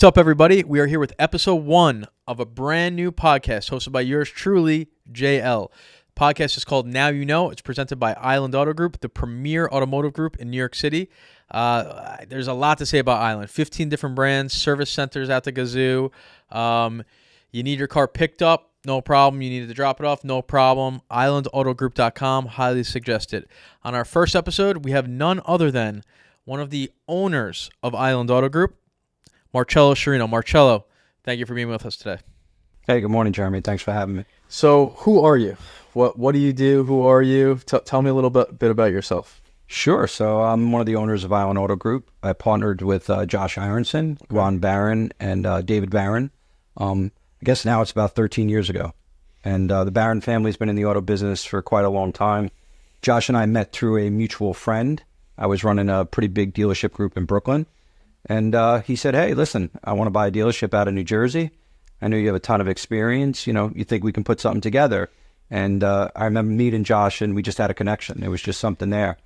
What's up, everybody? We are here with episode 1 of a brand new podcast hosted by yours truly, JL. The podcast is called Now You Know. It's presented by Island Auto Group, the premier automotive group in New York City. There's a lot to say about Island. 15 different brands, service centers at the Gazoo. You need your car picked up, no problem. You needed to drop it off, no problem. IslandAutoGroup.com, highly suggested. On our first episode, we have none other than one of the owners of Island Auto Group, Marcello Sciarrino. Marcello, thank you for being with us today. Hey, good morning, Jeremy. Thanks for having me. So, who are you? What do you do? Who are you? Tell me a little bit about yourself. Sure. So I'm one of the owners of Island Auto Group. I partnered with Josh Ironson, Ron Barron, and David Barron. I guess now it's about 13 years ago. And the Barron family's been in the auto business for quite a long time. Josh and I met through a mutual friend. I was running a pretty big dealership group in Brooklyn. And he said, hey, listen, I want to buy a dealership out of New Jersey. I know you have a ton of experience. You know, you think we can put something together? And I remember meeting Josh, and we just had a connection. There was just something there.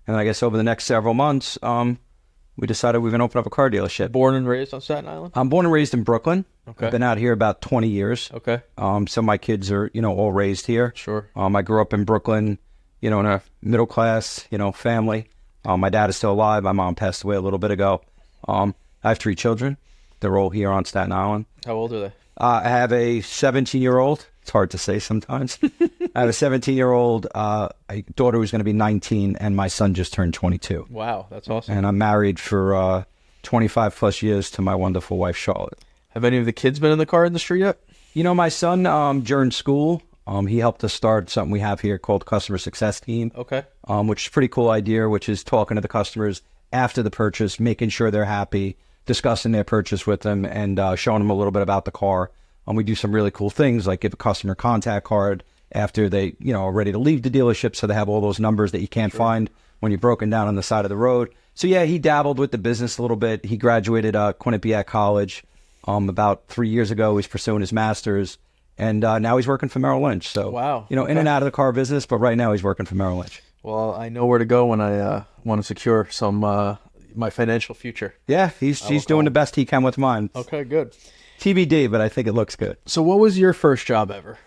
And I guess over the next several months, we decided we were going to open up a car dealership. Born and raised on Staten Island? I'm born and raised in Brooklyn. Okay. I've been out here about 20 years. Okay. So my kids are, all raised here. Sure. I grew up in Brooklyn, in a middle class, family. My dad is still alive. My mom passed away a little bit ago. I have 3 children. They're all here on Staten Island. How old are they? I have a 17-year-old. It's hard to say sometimes. I have a 17-year-old a daughter who's going to be 19, and my son just turned 22. Wow, that's awesome. And I'm married for 25 plus years to my wonderful wife, Charlotte. Have any of the kids been in the car industry yet? My son, during school, he helped us start something we have here called Customer Success Team. Okay. Which is a pretty cool idea, which is talking to the customers after the purchase, making sure they're happy, discussing their purchase with them, and showing them a little bit about the car. We do some really cool things, like give a customer contact card after they, are ready to leave the dealership, so they have all those numbers that you can't find when you're broken down on the side of the road. So yeah, he dabbled with the business a little bit. He graduated Quinnipiac College about 3 years ago. He's pursuing his master's, and now he's working for Merrill Lynch. So wow, in and out of the car business, but right now he's working for Merrill Lynch. Well, I know where to go when I want to secure some my financial future. Yeah, he's doing the best he can with mine. Okay, good. TBD, but I think it looks good. So what was your first job ever?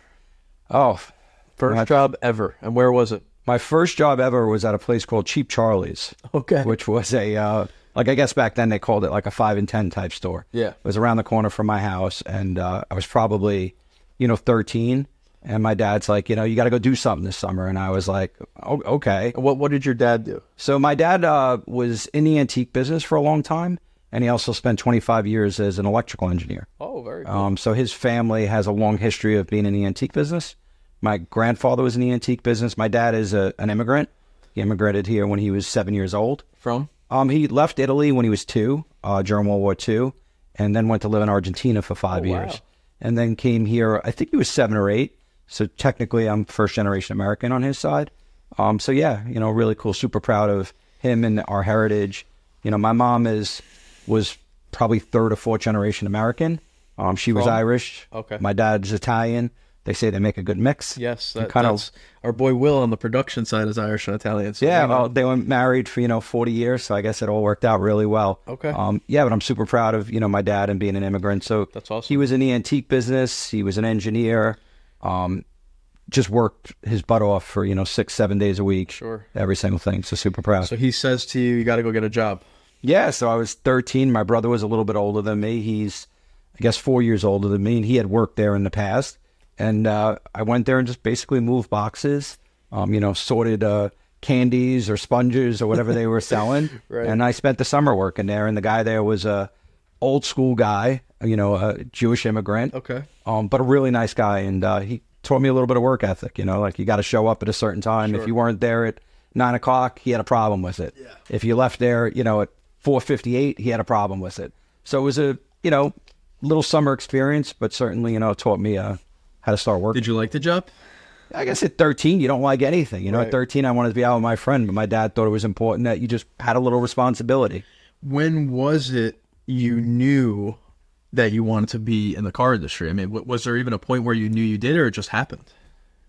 First Job ever. And where was it? My first job ever was at a place called Cheap Charlie's. Okay. Which was a, I guess back then they called it like a 5 and 10 type store. Yeah. It was around the corner from my house, and I was probably, 13. And my dad's like, you got to go do something this summer. And I was like, oh, okay. What did your dad do? So my dad was in the antique business for a long time. And he also spent 25 years as an electrical engineer. Oh, very cool. So his family has a long history of being in the antique business. My grandfather was in the antique business. My dad is an immigrant. He immigrated here when he was 7 years old. From? He left Italy when he was 2 during World War II, and then went to live in Argentina for 5 years. Wow. And then came here, I think he was 7 or 8. So technically I'm first generation American on his side. So yeah, really cool. Super proud of him and our heritage. My mom was probably 3rd or 4th generation American. She was Irish. Okay. My dad's Italian. They say they make a good mix. Yes, that's our boy Will on the production side is Irish and Italian. So yeah, well, they were married for 40 years, so I guess it all worked out really well. Okay. Yeah, but I'm super proud of my dad and being an immigrant. So that's awesome. He was in the antique business. He was an engineer. Just worked his butt off for 6-7 days a week. Sure. Every single thing. So super proud. So he says to you, you got to go get a job. Yeah, so I was 13. My brother was a little bit older than me. He's, I guess, 4 years older than me, and he had worked there in the past. And I went there and just basically moved boxes, sorted candies or sponges or whatever they were selling. Right. And I spent the summer working there, and the guy there was a old school guy, a Jewish immigrant. Okay. But a really nice guy, and he taught me a little bit of work ethic, like you got to show up at a certain time. Sure. If you weren't there at 9 o'clock, he had a problem with it. Yeah. If you left there, at 4:58, he had a problem with it. So it was a, little summer experience, but certainly, taught me how to start working. Did you like the job? I guess at 13, you don't like anything. Right. At 13, I wanted to be out with my friend, but my dad thought it was important that you just had a little responsibility. When was it you knew that you wanted to be in the car industry? I mean, was there even a point where you knew you did, or it just happened?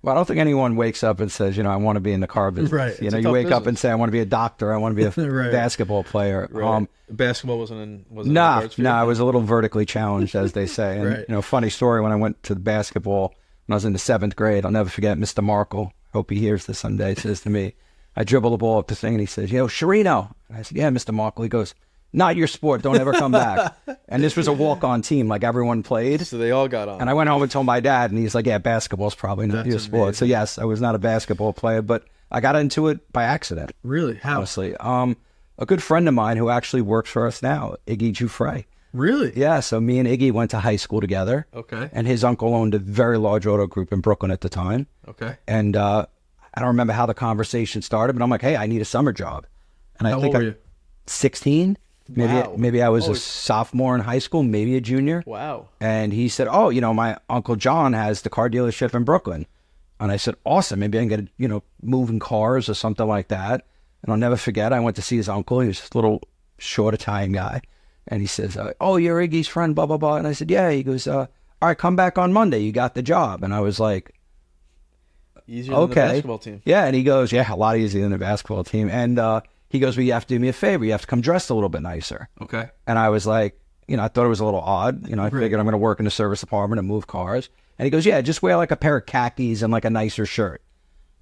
Well, I don't think anyone wakes up and says, I want to be in the car business. Right. You wake up and say, I want to be a doctor. I want to be a Right. basketball player. Right. Basketball wasn't in the Nah, cards for you? I was a little vertically challenged, as they say. And, Right. funny story, when I went to the basketball when I was in the 7th grade, I'll never forget Mr. Markle. Hope he hears this someday. Says to me, I dribble the ball up the thing, and he says, Sciarrino. And I said, yeah, Mr. Markle. He goes, not your sport. Don't ever come back. And this was a walk-on team. Like, everyone played. So they all got on. And I went home and told my dad, and he's like, yeah, basketball's probably not your sport. So, yes, I was not a basketball player, but I got into it by accident. Really? How? Honestly. A good friend of mine who actually works for us now, Iggy Giuffre. Really? Yeah, so me and Iggy went to high school together. Okay. And his uncle owned a very large auto group in Brooklyn at the time. Okay. And I don't remember how the conversation started, but I'm like, hey, I need a summer job. And How old were you? 16. Wow. Maybe I was a sophomore in high school, maybe a junior. Wow. And he said, my Uncle John has the car dealership in Brooklyn. And I said, awesome. Maybe I can get, moving cars or something like that. And I'll never forget, I went to see his uncle. He was this little short Italian guy. And he says, oh, you're Iggy's friend, blah, blah, blah. And I said, yeah. He goes, all right, come back on Monday. You got the job. And I was like, easier than the basketball team. Yeah. And he goes, yeah, a lot easier than the basketball team. And he goes, well, you have to do me a favor. You have to come dressed a little bit nicer. Okay. And I was like, I thought it was a little odd. I figured I'm going to work in the service department and move cars. And he goes, yeah, just wear like a pair of khakis and like a nicer shirt.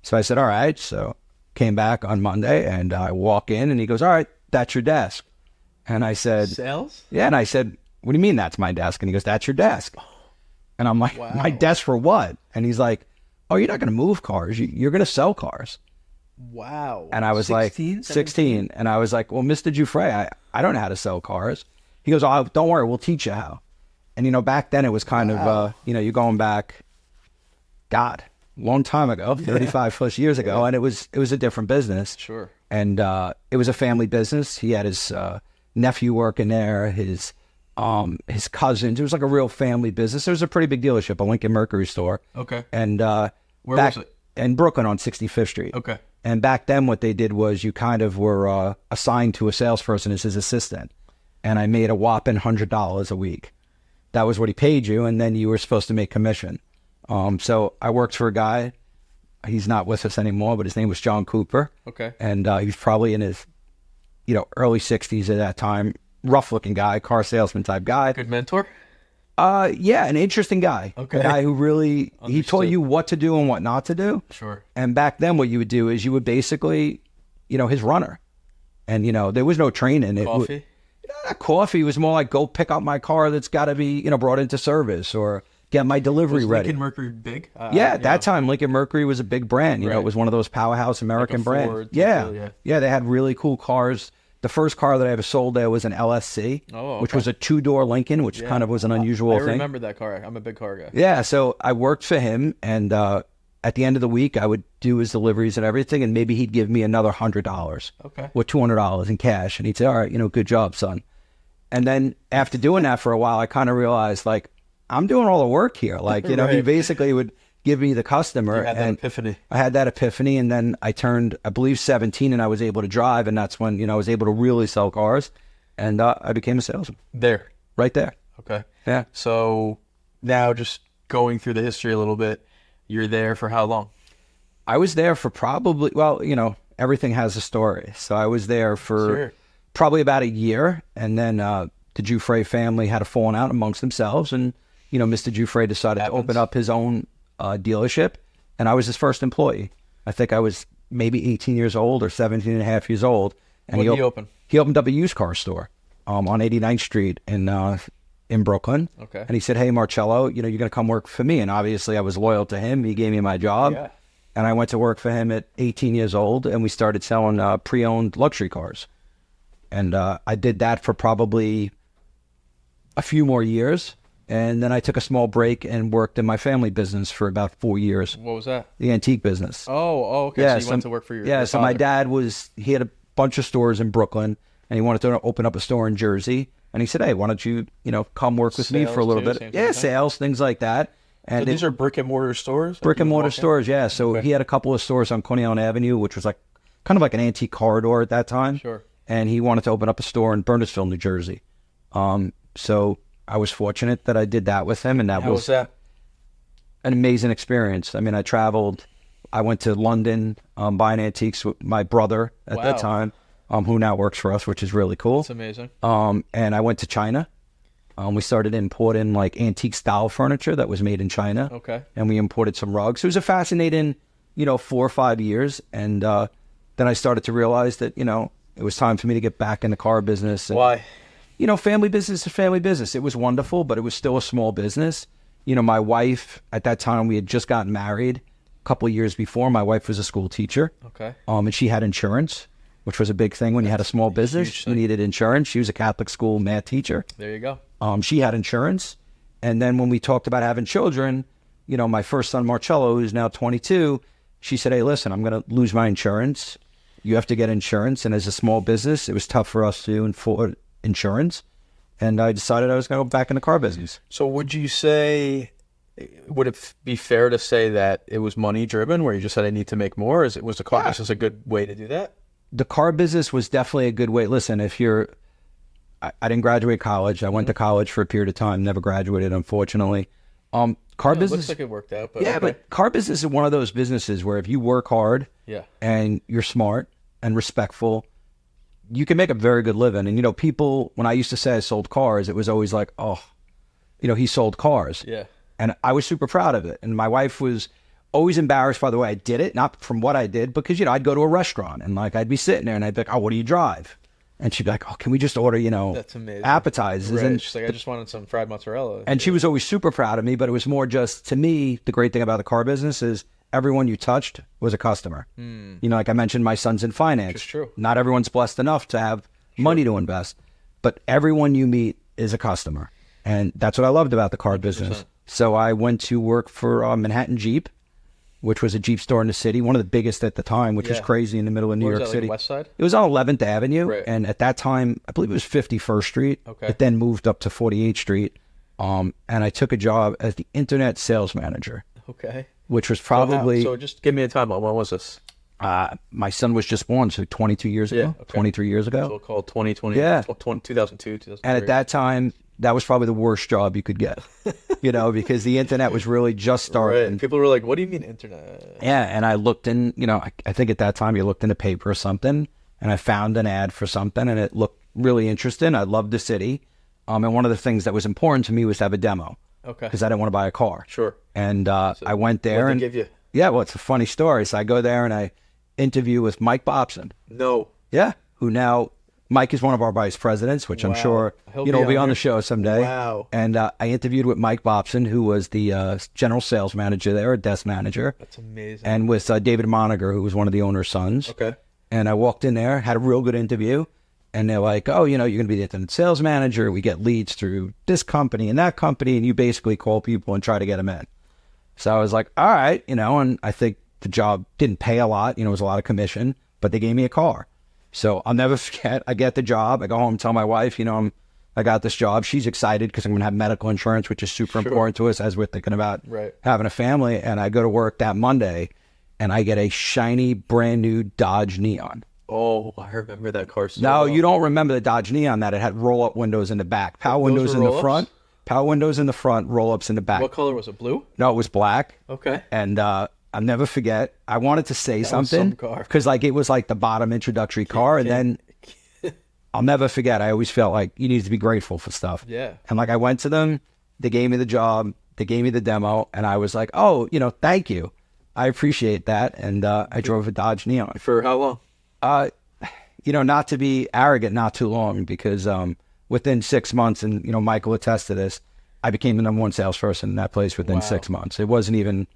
So I said, all right. So came back on Monday and I walk in and he goes, all right, that's your desk. And I said, sales? Yeah. And I said, what do you mean that's my desk? And he goes, that's your desk. And I'm like, wow. My desk for what? And he's like, oh, you're not going to move cars. You're going to sell cars. Wow. And I was 16, like, 16. And I was like, well, Mr. Giuffre, I don't know how to sell cars. He goes, oh, don't worry, we'll teach you how. And, back then it was kind of, you're going back, God, long time ago, 35 plus years ago. And it was a different business. Sure. And it was a family business. He had his nephew working there, his cousins. It was like a real family business. It was a pretty big dealership, a Lincoln Mercury store. Okay. And where was it? In Brooklyn on 65th Street. Okay. And back then what they did was you kind of were assigned to a salesperson as his assistant. And I made a whopping $100 a week. That was what he paid you, and then you were supposed to make commission. So I worked for a guy. He's not with us anymore, but his name was John Cooper. Okay. And he was probably in his, early 60s at that time. Rough-looking guy, car salesman type guy. Good mentor? Yeah, an interesting guy. Okay. A guy who really, he taught you what to do and what not to do. Sure. And back then what you would do is you would basically, his runner. And, there was no training. Coffee? Not coffee. It was more like go pick up my car that's got to be, brought into service or get my delivery ready. Lincoln Mercury big? Yeah, at that time, Lincoln Mercury was a big brand. It was one of those powerhouse American brands. Ford, Yeah, they had really cool cars. The first car that I ever sold there was an LSC, which was a 2-door Lincoln, which kind of was an unusual thing. I remember that car. I'm a big car guy. Yeah, so I worked for him, and at the end of the week, I would do his deliveries and everything, and maybe he'd give me another $100 or $200 in cash, and he'd say, all right, good job, son. And then after doing that for a while, I kind of realized, like, I'm doing all the work here. Like, he basically would give me the customer. You had that epiphany. I had that epiphany, and then I turned, I believe, 17, and I was able to drive, and that's when, I was able to really sell cars, and I became a salesman. There. Right there. Okay. Yeah. So now just going through the history a little bit, you're there for how long? I was there for probably, everything has a story. So I was there for probably about a year, and then the Giuffre family had a falling out amongst themselves, and Mr. Giuffre decided to open up his own dealership, and I was his first employee. I think I was maybe 18 years old or 17 and a half years old. And what did he open? He opened up a used car store on 89th Street in Brooklyn. Okay. And he said, hey, Marcello, you're going to come work for me. And obviously I was loyal to him. He gave me my job. Yeah. And I went to work for him at 18 years old, and we started selling pre-owned luxury cars. And I did that for probably a few more years. And then I took a small break and worked in my family business for about 4 years. What was that? The antique business. Oh, okay. Yeah, so you went to work for your so father. my dad he had a bunch of stores in Brooklyn, and he wanted to open up a store in Jersey. And he said, hey, why don't you, come work with me for a little bit? Yeah, sales, things like that. And so these are brick and mortar stores? Brick and mortar stores, yeah. So he had a couple of stores on Coney Island Avenue, which was like kind of like an antique corridor at that time. Sure. And he wanted to open up a store in Burnetsville, New Jersey. So I was fortunate that I did that with him, and How was that? an amazing experience. I mean, I traveled. I went to London buying antiques with my brother at that time, who now works for us, which is really cool. That's amazing. And I went to China. We started importing like antique style furniture that was made in China. Okay. And we imported some rugs. It was a fascinating, 4 or 5 years. And then I started to realize that, it was time for me to get back in the car business. And, Why? Family business is family business. It was wonderful, but it was still a small business. My wife, at that time, we had just gotten married a couple of years before. My wife was a school teacher. Okay. And she had insurance, which was a big thing when you had a small business. You needed insurance. She was a Catholic school math teacher. There you go. She had insurance. And then when we talked about having children, my first son, Marcello, who's now 22, she said, hey, listen, I'm going to lose my insurance. You have to get insurance. And as a small business, it was tough for us to afford insurance. And I decided I was going to go back in the car business. So would you say, would it be fair to say that it was money driven, where you just said, I need to make more? Was the car business a good way to do that? The car business was definitely a good way. Listen, I didn't graduate college. I went to college for a period of time, never graduated, unfortunately. Car business looks like it worked out. But yeah, okay. but car business is one of those businesses where if you work hard and you're smart and respectful, you can make a very good living. And, people, when I used to say I sold cars, it was always like, oh, he sold cars. Yeah. And I was super proud of it. And my wife was always embarrassed by the way I did it, not from what I did, because, I'd go to a restaurant and like I'd be sitting there and I'd be like, oh, what do you drive? And she'd be like, oh, can we just order, That's amazing. appetizers? Right. And she's like, I just wanted some fried mozzarella. And she was always super proud of me, but it was more just, to me, the great thing about the car business is everyone you touched was a customer. Like I mentioned, my son's in finance. It's true. Not everyone's blessed enough to have money to invest, but everyone you meet is a customer. And that's what I loved about the car 100%. Business. So I went to work for Manhattan Jeep, which was a Jeep store in the city, one of the biggest at the time, which was crazy in the middle of New York City. Like West Side? It was on 11th Avenue, right. And at that time, I believe it was 51st Street. Okay. It then moved up to 48th Street, and I took a job as the internet sales manager. Okay. Which was probably... So just give me a timeline. When was this? My son was just born, so 22 years ago, 23 years ago. So called 2020, 2002, 2003. And at that time, that was probably the worst job you could get, because the internet was really just starting. Right. People were like, what do you mean internet? Yeah, and I looked in, I think at that time you looked in a paper or something, and I found an ad for something, and it looked really interesting. I loved the city. And one of the things that was important to me was to have a demo. Okay. Because I didn't want to buy a car. Sure. And I went there. What and did they give you? Yeah, well, it's a funny story. So I go there and I interview with Mike Bobson. No. Yeah, who now... Mike is one of our vice presidents, which I'm sure, will be on the show someday. Wow. And I interviewed with Mike Bobson, who was the general sales manager there, desk manager. That's amazing. And with David Moniger, who was one of the owner's sons. Okay. And I walked in there, had a real good interview. And they're like, oh, you're going to be the internet sales manager. We get leads through this company and that company. And you basically call people and try to get them in. So I was like, all right, and I think the job didn't pay a lot. It was a lot of commission, but they gave me a car. So I'll never forget, I get the job. I go home and tell my wife, I got this job. She's excited because I'm going to have medical insurance, which is super important to us as we're thinking about having a family. And I go to work that Monday and I get a shiny, brand new Dodge Neon. Oh, I remember that car so No, well. you don't remember the Dodge Neon that it had roll-up windows in the back. Power windows in the front. Power windows in the front, roll-ups in the back. What color was it? Blue? No, it was black. Okay. And I'll never forget. I wanted to say something because it was like the bottom introductory car. And then I'll never forget. I always felt like you need to be grateful for stuff. Yeah. And I went to them, they gave me the job, they gave me the demo, and I was like, oh, thank you. I appreciate that. And I drove a Dodge Neon. For how long? Not to be arrogant, not too long, because within 6 months, and Michael attests to this, I became the number one salesperson in that place within 6 months. It wasn't even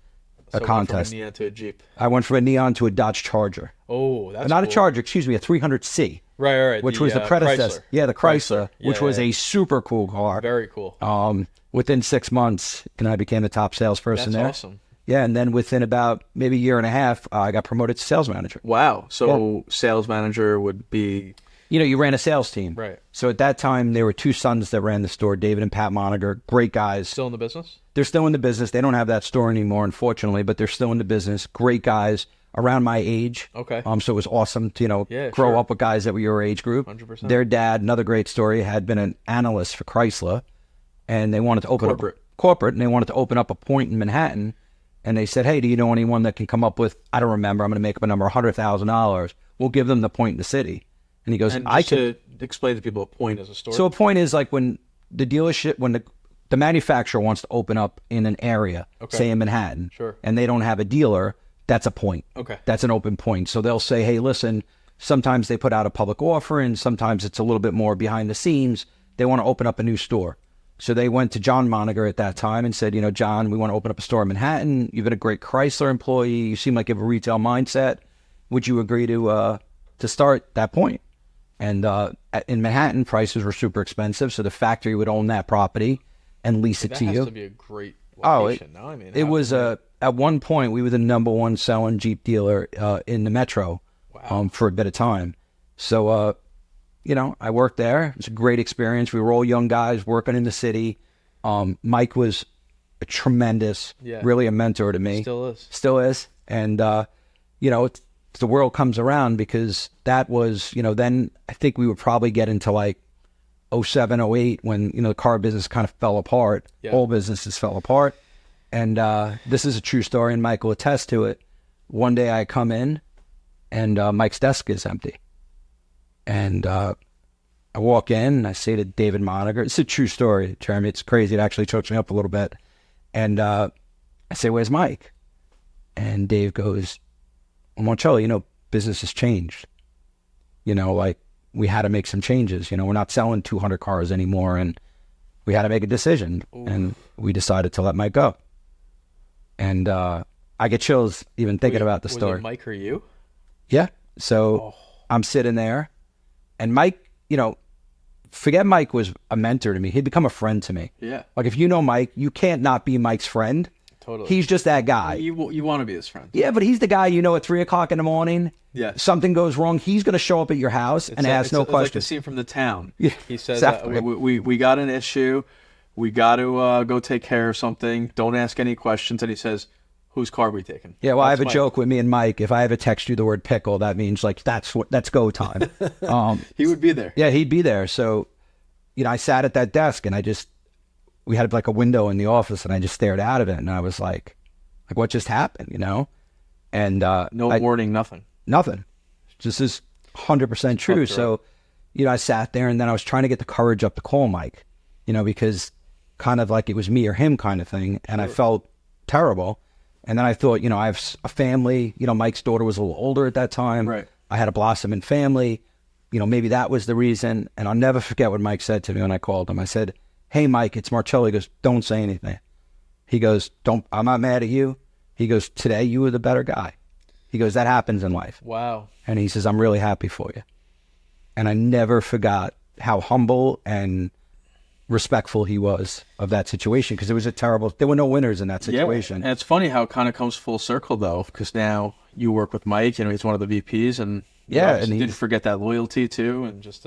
a contest. From a Neon to a Jeep. I went from a Neon to a Dodge Charger. Oh, that's not cool. a Charger, excuse me, a 300C. Right. Which was the predecessor. Chrysler. Yeah, the Chrysler, which was a super cool car. Very cool. Within 6 months, I became the top salesperson there. That's awesome. Yeah, and then within about maybe a year and a half, I got promoted to sales manager. Wow. So sales manager would be... You ran a sales team. Right. So at that time, there were two sons that ran the store, David and Pat Moniger, great guys. Still in the business? They're still in the business. They don't have that store anymore, unfortunately, but they're still in the business. Great guys around my age. Okay. So it was awesome to, grow up with guys that were your age group. 100%. Their dad, another great story, had been an analyst for Chrysler, and they wanted to open Corporate. corporate, and they wanted to open up a point in Manhattan. And they said, hey, do you know anyone that can come up with, I don't remember, I'm going to make up a number, $100,000. We'll give them the point in the city. And he goes, And I just can. to explain to people a point as a store. So a point is like when the dealership, when the manufacturer wants to open up in an area, say in Manhattan, Sure. and they don't have a dealer, that's a point. Okay. That's an open point. So they'll say, hey, listen, sometimes they put out a public offering, sometimes it's a little bit more behind the scenes. They want to open up a new store. So they went to John Moniger at that time and said, John, we want to open up a store in Manhattan. You've been a great Chrysler employee. You seem like you have a retail mindset. Would you agree to start that point? And in Manhattan, prices were super expensive, so the factory would own that property and lease it to you. That has to be a great location. It was at one point we were the number one selling Jeep dealer in the metro for a bit of time. So I worked there. It was a great experience. We were all young guys working in the city. Mike was a tremendous, really a mentor to me. Still is. And the world comes around, because that was, then I think we would probably get into like 07, 08 when, the car business kind of fell apart. All businesses fell apart. And this is a true story, and Mike will attest to it. One day I come in, and Mike's desk is empty. And I walk in, and I say to David Moniger, it's a true story, Jeremy. It's crazy. It actually chokes me up a little bit. And I say, where's Mike? And Dave goes, well, Marcello, business has changed. Like we had to make some changes. We're not selling 200 cars anymore, and we had to make a decision. Ooh. And we decided to let Mike go. And I get chills even thinking about the story. Was it Mike or you? Yeah. So I'm sitting there, and Mike, forget Mike was a mentor to me. He'd become a friend to me. Yeah. Like if you know Mike, you can't not be Mike's friend. Totally. He's just that guy. You want to be his friend. Yeah, but he's the guy, at 3 o'clock in the morning. Yeah. Something goes wrong. He's going to show up at your house and ask no questions. It's like the scene from The Town. Yeah, he says, exactly. we got an issue. We got to go take care of something. Don't ask any questions. And he says, whose car are we taking? Yeah, well, I have a joke with me and Mike. If I ever text you the word pickle, that means like that's go time. He would be there. Yeah, he'd be there. So, I sat at that desk, and we had like a window in the office, and I just stared out of it, and I was like what just happened, And no warning, nothing. Nothing. This is 100% true. Right. So, I sat there, and then I was trying to get the courage up to call Mike, because kind of like it was me or him kind of thing, and I felt terrible. And then I thought, I have a family. Mike's daughter was a little older at that time. Right. I had a blossoming family. Maybe that was the reason. And I'll never forget what Mike said to me when I called him. I said, hey, Mike, it's Marcello. He goes, don't say anything. He goes, I'm not mad at you. He goes, today you were the better guy. He goes, that happens in life. Wow. And he says, I'm really happy for you. And I never forgot how humble and respectful he was of that situation, because it was there were no winners in that situation. Yeah. And it's funny how it kind of comes full circle, though, because now you work with Mike, he's one of the VPs, and and he didn't forget that loyalty too, and just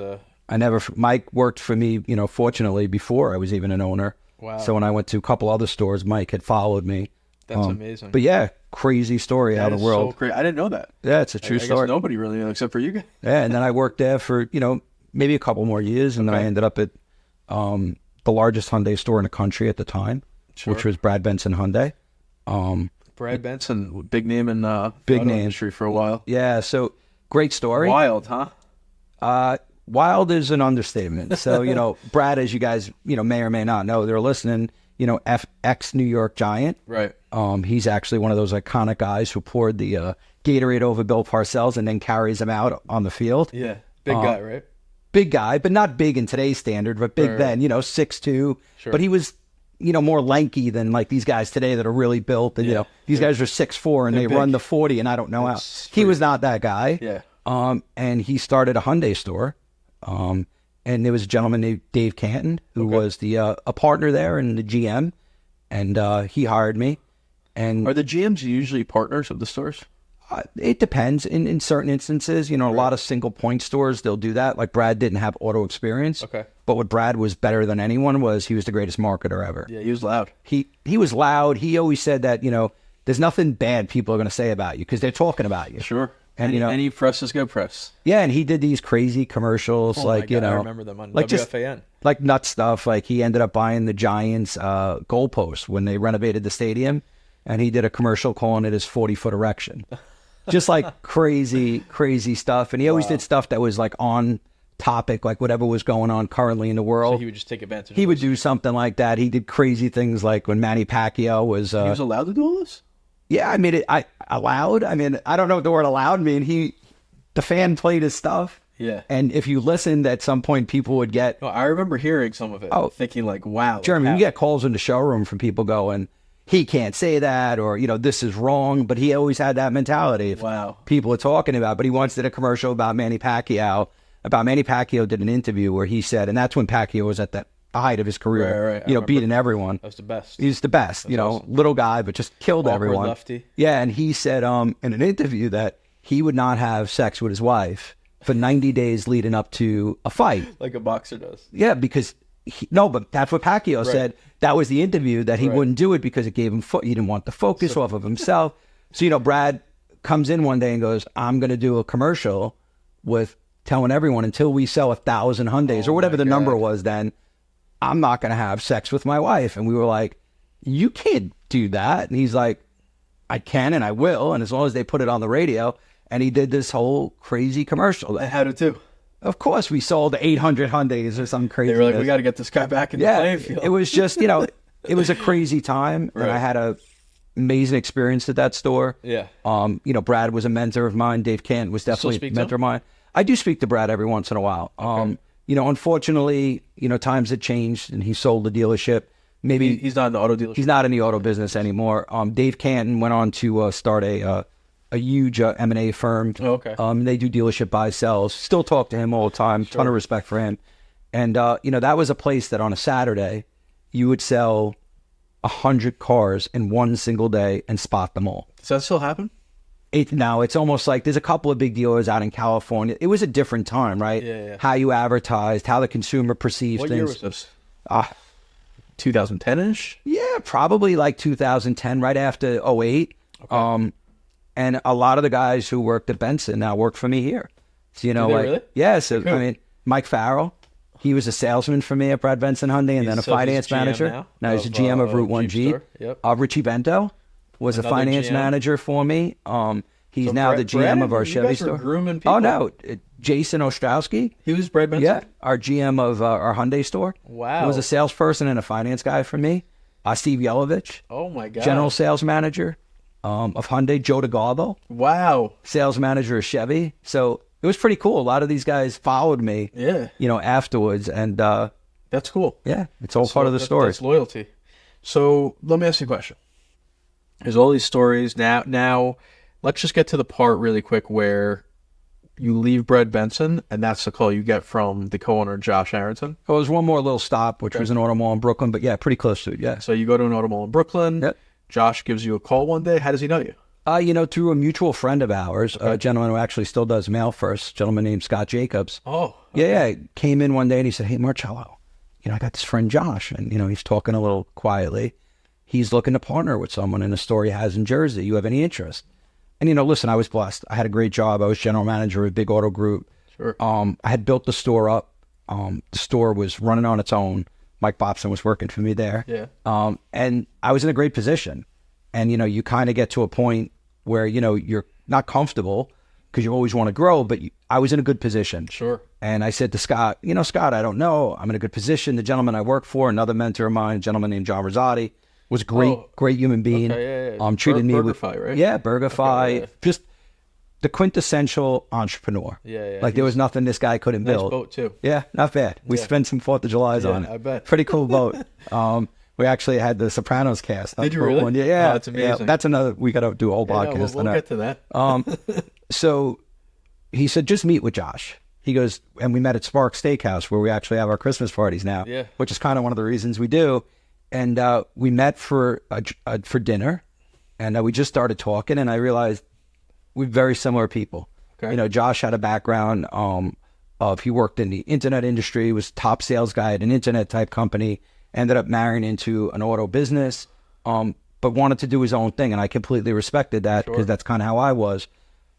Mike worked for me, fortunately, before I was even an owner. Wow. So when I went to a couple other stores, Mike had followed me. That's amazing. But yeah, crazy story out of the world. So crazy. I didn't know that. Yeah, it's a true story. I guess nobody really knew except for you guys. Yeah, and then I worked there for, maybe a couple more years, and then I ended up at the largest Hyundai store in the country at the time, which was Brad Benson Hyundai. Brad Benson, big name in the industry for a while. Yeah, so great story. Wild, huh? Wild is an understatement. So, Brad, as you guys, may or may not know, they're listening, ex New York Giant. Right. He's actually one of those iconic guys who poured the Gatorade over Bill Parcells and then carries him out on the field. Yeah. Big guy, right? Big guy, but not big in today's standard, but big then, 6'2". Sure. But he was, more lanky than like these guys today that are really built. And, these guys are 6'4", and they run the 40, and I don't know how. He was not that guy. Yeah. And he started a Hyundai store. And there was a gentleman named Dave Canton who was a partner there and the GM, and he hired me. And are the GMs usually partners of the stores? It depends. In certain instances, a lot of single point stores, they'll do that. Like Brad didn't have auto experience. Okay. But what Brad was better than anyone was he was the greatest marketer ever. Yeah, he was loud. He was loud. He always said that, there's nothing bad people are going to say about you because they're talking about you. Sure. And any press is good press. Yeah, and he did these crazy commercials, I remember them on WFAN. Just like nut stuff. Like he ended up buying the Giants goalpost when they renovated the stadium, and he did a commercial calling it his 40-foot erection. Just like crazy stuff. And he always did stuff that was like on topic, like whatever was going on currently in the world. So he would just take advantage. He would do something like that. He did crazy things like when Manny Pacquiao was. He was allowed to do all this? Yeah, I mean, allowed. I mean, I don't know what the word allowed mean. The fan played his stuff. Yeah. And if you listened, at some point, people would get. Oh, I remember hearing some of it. Thinking like, wow. Jeremy, you get calls in the showroom from people going, he can't say that, or, this is wrong. But he always had that mentality. Wow. People are talking about. But he once did a commercial about Manny Pacquiao. Manny Pacquiao did an interview where he said, and that's when Pacquiao was at the height of his career, right. Beating everyone. That was the best. He's the best, awesome. Little guy, but just killed Awkward everyone. Lefty. Yeah, and he said in an interview that he would not have sex with his wife for 90 days leading up to a fight. Like a boxer does. Yeah, because but that's what Pacquiao said. That was the interview, that he wouldn't do it because it gave him he didn't want the focus off of himself. So, Brad comes in one day and goes, I'm going to do a commercial with telling everyone until we sell 1,000 Hyundais or whatever the number was then, I'm not going to have sex with my wife. And we were like, you can't do that. And he's like, I can and I will. And as long as they put it on the radio. And he did this whole crazy commercial. And how did too? Of course, we sold 800 Hyundais or something crazy. They were like, we got to get this guy back in the playing field. It was just, it was a crazy time. And I had a amazing experience at that store. Yeah. Brad was a mentor of mine. Dave Canton was definitely a mentor of mine. I do speak to Brad every once in a while. Okay. Unfortunately, times had changed and he sold the dealership. Maybe he's not in the auto dealership. He's not in the auto business anymore. Dave Canton went on to start a huge M&A firm. Oh, okay. They do dealership buy sells. Still talk to him all the time. Sure. Ton of respect for him. And that was a place that on a Saturday you would sell 100 cars in one single day and spot them all. Does that still happen? Now it's almost like there's a couple of big dealers out in California. It was a different time, right? Yeah. How you advertised, how the consumer perceived what things. What year was this? 2010-ish? Yeah, probably like 2010, right after 08. Okay. And a lot of the guys who worked at Benson now work for me here. So, Really? Yeah, so, Mike Farrell, he was a salesman for me at Brad Benson Hyundai and then a finance manager. Now he's a GM of Route 1 Jeep. Yep. Richie Bento was a finance manager for me. He's now the GM of our Chevy store. Grooming people? Oh, no. Jason Ostrowski. He was Brad Benson? Yeah, our GM of our Hyundai store. Wow. He was a salesperson and a finance guy for me. Steve Yelovich. Oh, my God. General sales manager of Hyundai. Joe DeGarbo. Wow. Sales manager of Chevy. So it was pretty cool. A lot of these guys followed me, afterwards. And that's cool. Yeah, it's all part of the story. That's loyalty. So let me ask you a question. There's all these stories. Now, let's just get to the part really quick where you leave Brad Benson, and that's the call you get from the co-owner, Josh Aronson. Well, there's one more little stop, which was an auto mall in Brooklyn, but yeah, pretty close to it, yeah. So you go to an auto mall in Brooklyn. Yep. Josh gives you a call one day. How does he know you? Through a mutual friend of ours, a gentleman who actually still does mail first, a gentleman named Scott Jacobs. Oh. Okay. Yeah, came in one day and he said, hey, Marcello, I got this friend Josh, and, he's talking a little quietly. He's looking to partner with someone in a store he has in Jersey. You have any interest? And, listen, I was blessed. I had a great job. I was general manager of a big auto group. Sure. I had built the store up. The store was running on its own. Mike Bobson was working for me there. Yeah. And I was in a great position. And, you kind of get to a point where, you're not comfortable because you always want to grow, but I was in a good position. Sure. And I said to Scott, Scott, I don't know. I'm in a good position. The gentleman I work for, another mentor of mine, a gentleman named John Rosati, was a great human being. Okay, yeah. Treated me with BurgerFi, right? Yeah, BurgerFi. Okay, yeah. Just the quintessential entrepreneur. Yeah. Like there was nothing this guy couldn't nice build. Boat too. Yeah, not bad. We spent some 4th of Julys on it. I bet. Pretty cool boat. We actually had the Sopranos cast. Did you really? One. Yeah, that's amazing. Yeah, that's another. We got to do a whole podcast. We'll get to that. So he said, just meet with Josh. He goes, and we met at Spark Steakhouse where we actually have our Christmas parties now. Yeah. Which is kind of one of the reasons we do. And we met for dinner, and we just started talking, and I realized we're very similar people. Okay. Josh had a background of he worked in the internet industry, was top sales guy at an internet type company, ended up marrying into an auto business, but wanted to do his own thing, and I completely respected that because that's kind of how I was.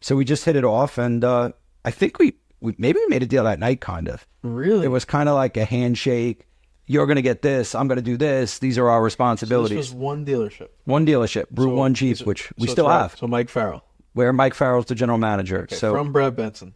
So we just hit it off, and I think we maybe made a deal that night, kind of. Really? It was kind of like a handshake. You're going to get this. I'm going to do this. These are our responsibilities. So this was one dealership. One dealership, Route 1 Jeep, which we still have. So Mike Farrell. Where Mike Farrell's the general manager. Okay, so from Brad Benson.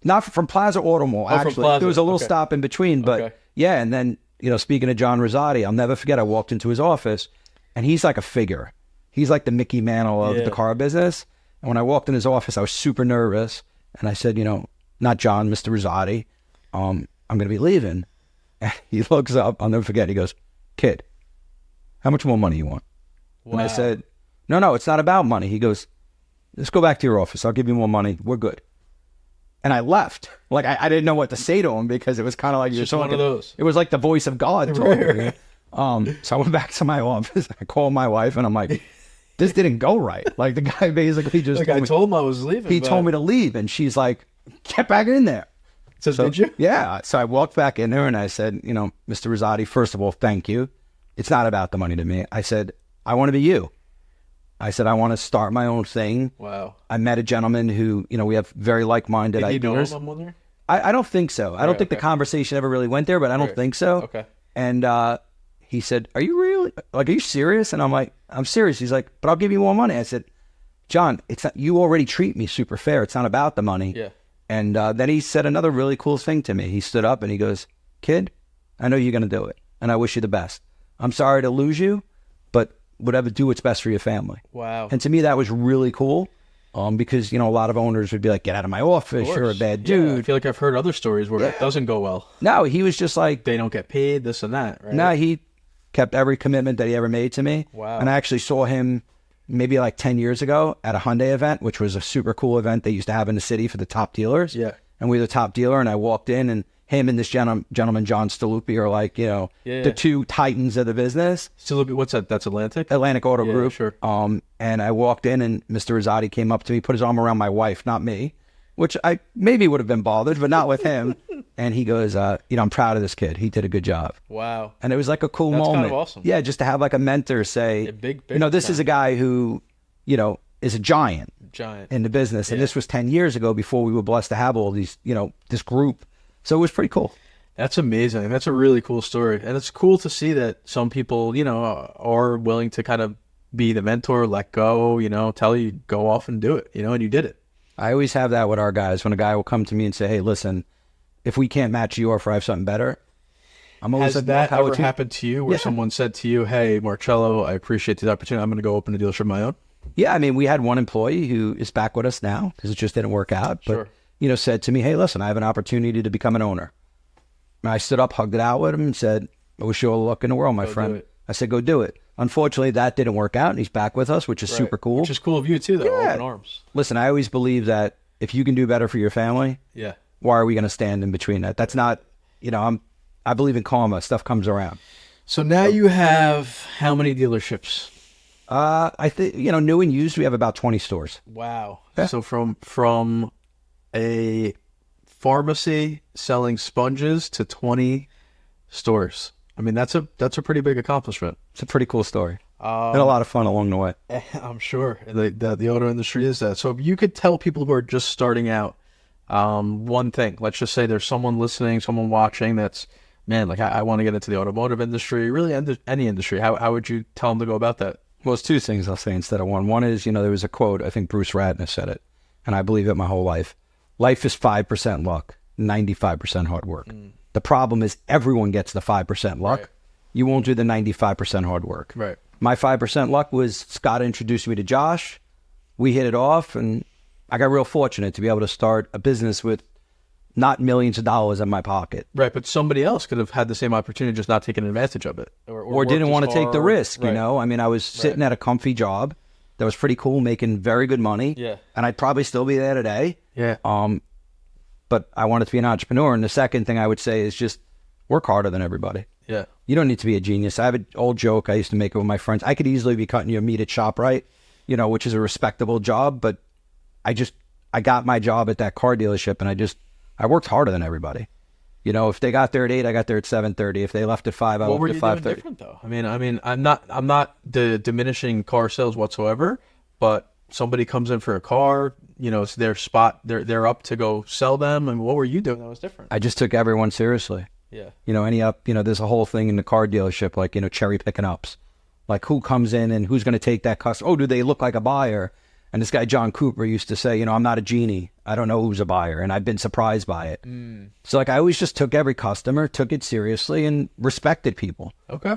Not from Plaza Auto Mall. Actually, from Plaza. There was a little stop in between, but yeah. And then speaking of John Rosati, I'll never forget. I walked into his office, and he's like a figure. He's like the Mickey Mantle of the car business. And when I walked in his office, I was super nervous, and I said, not John, Mr. Rosati, I'm going to be leaving. And he looks up. I'll never forget. He goes, "Kid, how much more money you want?" Wow. And I said, No, it's not about money. He goes, "Let's go back to your office. I'll give you more money. We're good." And I left. Like, I didn't know what to say to him because it was kind of like just one of those. It was like the voice of God talking. So I went back to my office. I called my wife, and I'm like, this didn't go right. Like, the guy basically just told him I was leaving. He told me to leave, and she's like, "Get back in there." So did you? Yeah. So I walked back in there, and I said, Mr. Rosati, first of all, thank you. It's not about the money to me. I said, I want to be you. I said, I want to start my own thing. Wow. I met a gentleman who, we have very like-minded ideas. Did you know ideas. someone there? I don't think so. I don't think the conversation ever really went there, but I don't think so. Okay. And he said, "Are you really, are you serious?" And I'm like, "I'm serious." He's like, "But I'll give you more money." I said, "John, it's not, you already treat me super fair. It's not about the money." Yeah. And then he said another really cool thing to me. He stood up and he goes, "Kid, I know you're going to do it, and I wish you the best. I'm sorry to lose you, but whatever, do what's best for your family." Wow. And to me, that was really cool. Because, a lot of owners would be like, "Get out of my office. You're a bad dude." Yeah, I feel like I've heard other stories where it doesn't go well. No, he was just like, they don't get paid, this and that, right? No, he kept every commitment that he ever made to me. Wow. And I actually saw him maybe like 10 years ago at a Hyundai event, which was a super cool event they used to have in the city for the top dealers. Yeah. And we were the top dealer, and I walked in, and him and this gentleman, John Staluppi, are like, the two titans of the business. Staluppi, what's that? That's Atlantic Auto Group. Sure. And I walked in, and Mr. Rosati came up to me, put his arm around my wife, not me, which I maybe would have been bothered, but not with him. And he goes, "I'm proud of this kid. He did a good job." Wow. And it was like a cool moment. Kind of awesome. Yeah, just to have like a mentor say, this is a guy who, is a giant in the business. And this was 10 years ago before we were blessed to have all these, this group. So it was pretty cool. That's amazing. That's a really cool story. And it's cool to see that some people, are willing to kind of be the mentor, let go, tell you, go off and do it, and you did it. I always have that with our guys. When a guy will come to me and say, "Hey, listen, if we can't match you or if I have something better," I'm always Has that ever happened to you where someone said to you, "Hey, Marcello, I appreciate the opportunity. I'm going to go open a dealership of my own"? Yeah, I mean, we had one employee who is back with us now because it just didn't work out. But, said to me, "Hey, listen, I have an opportunity to become an owner." And I stood up, hugged it out with him, and said, "I wish you all the luck in the world, my friend." I said, "Go do it." Unfortunately, that didn't work out, and he's back with us, which is super cool. Which is cool of you, too, though, open arms. Listen, I always believe that if you can do better for your family, why are we going to stand in between that? That's not, I believe in karma. Stuff comes around. So now you have how many dealerships? I think, new and used, we have about 20 stores. Wow. Yeah. So from a pharmacy selling sponges to 20 stores. I mean, that's a pretty big accomplishment. It's a pretty cool story. And a lot of fun along the way. I'm sure the auto industry is that. So if you could tell people who are just starting out one thing, let's just say there's someone listening, someone watching that's, man, like I want to get into the automotive industry, really any industry. How would you tell them to go about that? Well, it's two things I'll say instead of one. One is, there was a quote, I think Bruce Ratner said it, and I believe it my whole life. Life is 5% luck, 95% hard work. The problem is everyone gets the 5% luck. Right. You won't do the 95% hard work. Right. My 5% luck was Scott introduced me to Josh. We hit it off, and I got real fortunate to be able to start a business with not millions of dollars in my pocket. Right, but somebody else could have had the same opportunity, just not taking advantage of it. Or didn't want to take the risk, I mean, I was sitting at a comfy job that was pretty cool, making very good money. Yeah. And I'd probably still be there today. Yeah. But I wanted to be an entrepreneur. And the second thing I would say is just work harder than everybody. Yeah. You don't need to be a genius. I have an old joke I used to make with my friends. I could easily be cutting you a meat at ShopRite, which is a respectable job. But I got my job at that car dealership, and I worked harder than everybody. If they got there at 8, I got there at 7:30. If they left at 5, I left at 5:30. What were you doing different, though? I mean, I'm not diminishing car sales whatsoever, but somebody comes in for a car, it's their spot, they're up to go sell them. And what were you doing that was different? I just took everyone seriously. Yeah. There's a whole thing in the car dealership, like, cherry picking ups. Like, who comes in and who's going to take that customer? Oh, do they look like a buyer? And this guy, John Cooper, used to say, I'm not a genie. I don't know who's a buyer. And I've been surprised by it. So, like, I always just took every customer, took it seriously, and respected people. Okay.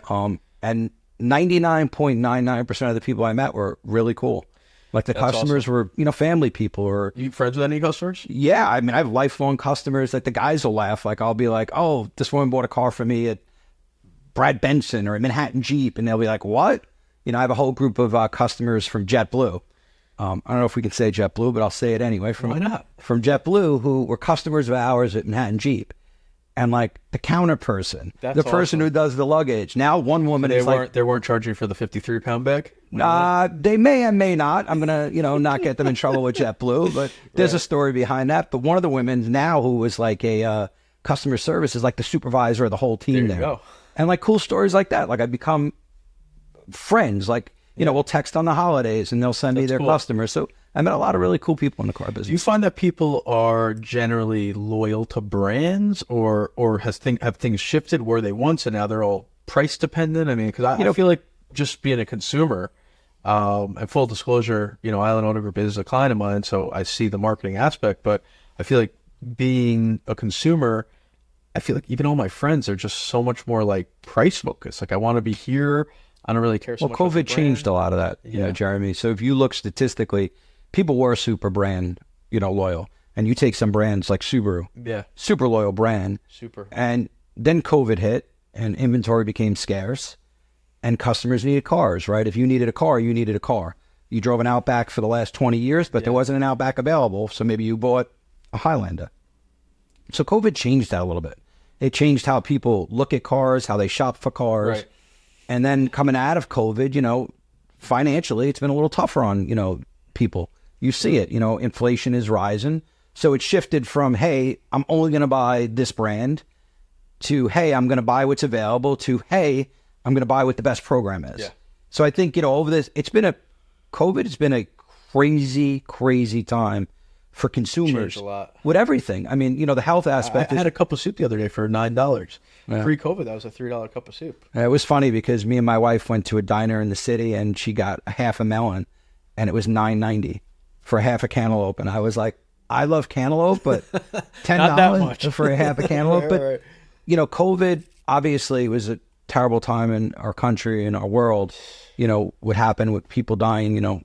And 99.99% of the people I met were really cool. Like, the customers were, family people. Or you friends with any customers? Yeah. I mean, I have lifelong customers that the guys will laugh. Like, I'll be like, oh, this woman bought a car for me at Brad Benson or at Manhattan Jeep. And they'll be like, what? I have a whole group of customers from JetBlue. I don't know if we can say JetBlue, but I'll say it anyway. Why not? From JetBlue, who were customers of ours at Manhattan Jeep. And like the counter person, the person who does the luggage. Now one woman they weren't charging for the 53-pound bag? They may and may not. I'm going to, not get them in trouble with JetBlue, but there's a story behind that. But one of the women now who was like a customer service is like the supervisor of the whole team there. Go. And like cool stories like that. Like I become friends. Like, we'll text on the holidays and they'll send me their customers. So I met a lot of really cool people in the car business. Do you find that people are generally loyal to brands or have things shifted? Were they once and now they're all price dependent? I mean, because I feel like just being a consumer, and full disclosure, Island Auto Group is a client of mine, so I see the marketing aspect, but I feel like being a consumer, I feel like even all my friends are just so much more like price focused. Like I want to be here. I don't really care so much. Well, COVID changed a lot of that, Jeremy. So if you look statistically, people were super brand, loyal. And you take some brands like Subaru. Yeah. Super loyal brand. Super. And then COVID hit and inventory became scarce and customers needed cars, right? If you needed a car, you needed a car. You drove an Outback for the last 20 years, but there wasn't an Outback available. So maybe you bought a Highlander. So COVID changed that a little bit. It changed how people look at cars, how they shop for cars. Right. And then coming out of COVID, financially, it's been a little tougher on, people. You see it, inflation is rising. So it shifted from, hey, I'm only going to buy this brand to, hey, I'm going to buy what's available to, hey, I'm going to buy what the best program is. Yeah. So I think, over this, COVID has been a crazy, crazy time for consumers. Changed a lot. With everything. I mean, the health aspect. I had a cup of soup the other day for $9. Yeah. Pre-COVID, that was a $3 cup of soup. It was funny because me and my wife went to a diner in the city and she got a half a melon and it was $9.90 for half a cantaloupe. And I was like, I love cantaloupe, but $10 for a half a cantaloupe. Right, but, COVID obviously was a terrible time in our country and our world. What happened with people dying,